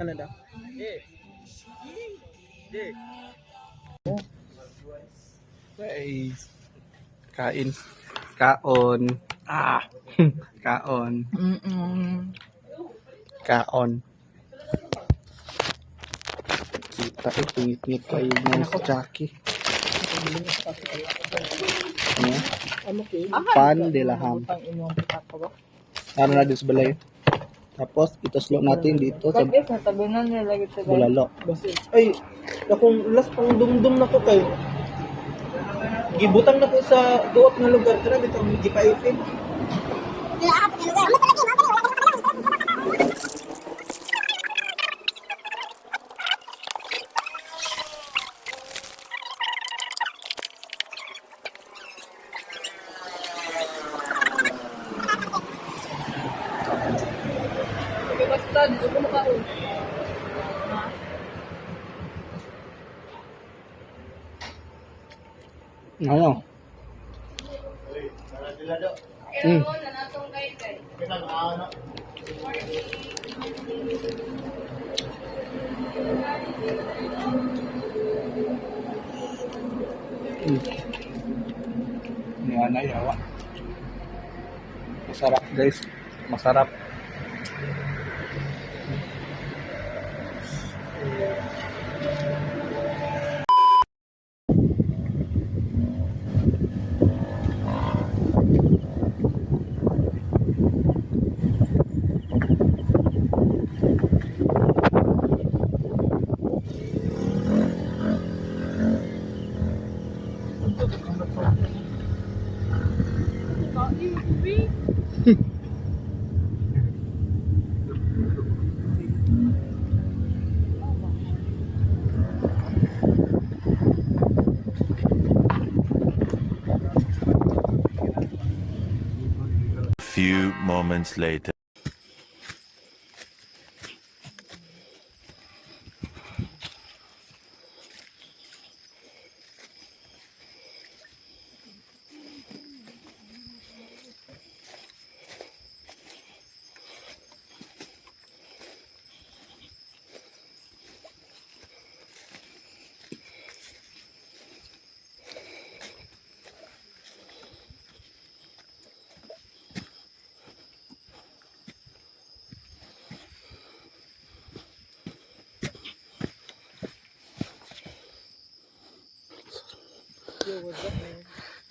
Ano daw? Guys, kain. Kaon. Ah. Kaon. Kaon. Kita ngit-ngit kayo ng Jackie. Ano? Pan de la ham. Ano na din sa balay. Tapos ituslok natin dito sa natabunan nila gitu ba? bulalo. Ay, akong last pang dumdum na ko kay gibutang na ko sa duot nga lugar tara bitaw gipaitin. Basta dito ko makaon. Ano? Hmm. Yan na yawa. Masarap guys. Masarap. Few moments later.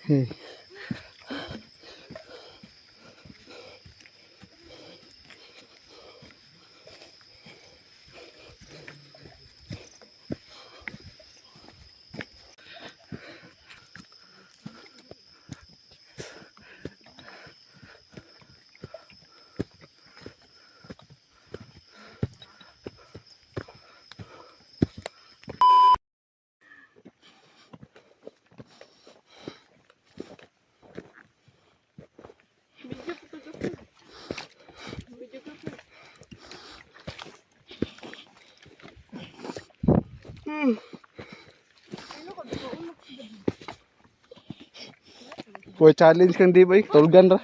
Hey. Boy challenge kan di boy, tulgan ra.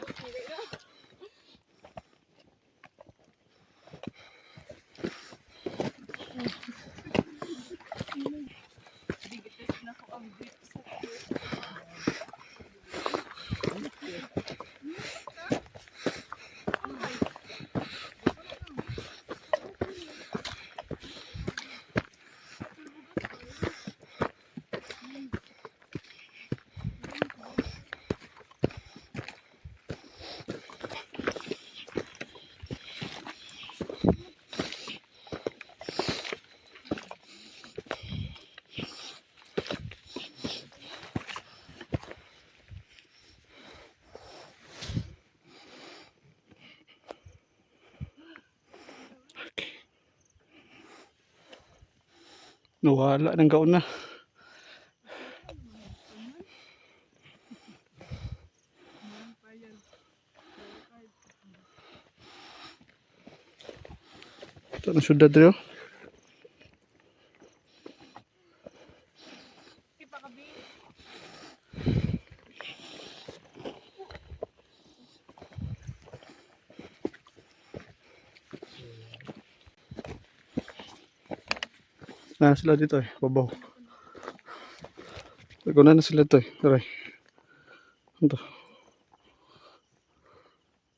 Nawala ng gaon na. Ito na syudad rin. Na sila dito eh, babaw. Ikaw na sila to eh. Tara. Ito.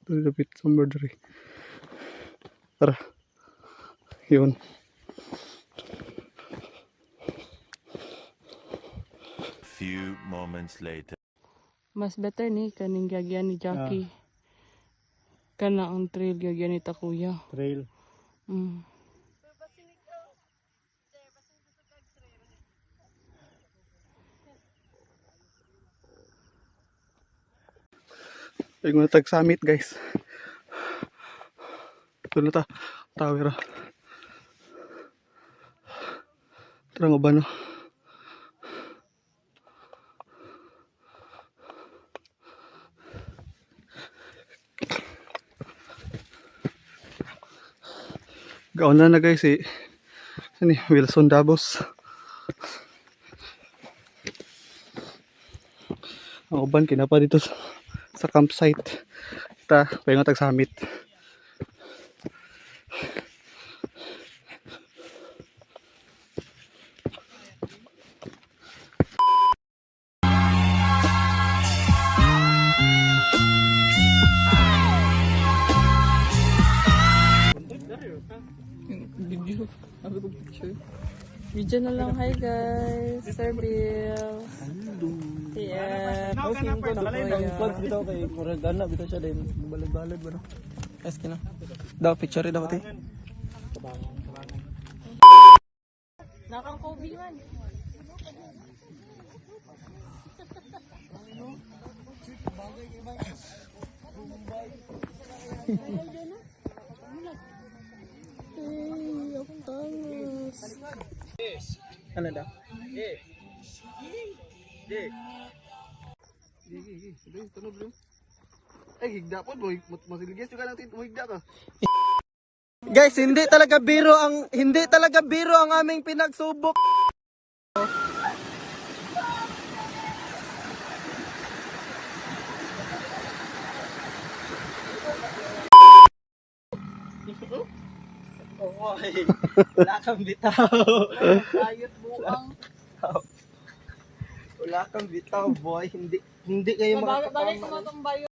Dali lapit somewhere dali. Tara. Yun. Few moments later. Mas better ni kaning gagyan ni Jackie. Kana ang trail gagyan ni Takuya. Trail. Mm. Ay nga tag summit guys. Ito na ta. Tower. Tara nga ba no? Gaon na guys eh. Ano eh, Wilson Davos. Ang uban kinapa dito sa campsite. Ta, pahinga tag summit. Video. Sabi ko picture. Video na lang. Hi guys. Sir Bill. Yeah. Posting ko na ang vlog bitaw kay Muragana bitaw siya din. Balad-balad ba no? Yes kina. Daw picture daw pati. Nakang Kobe man. Ano daw? Ay, higda po boy. Masiligis juga natin higda ka. Guys, hindi talaga biro ang aming pinagsubok. Oy, wala kang bitaw. Ayot buang. Wala kang bitaw, boy. Hindi kayo Balik makakapama. ko matong bayo.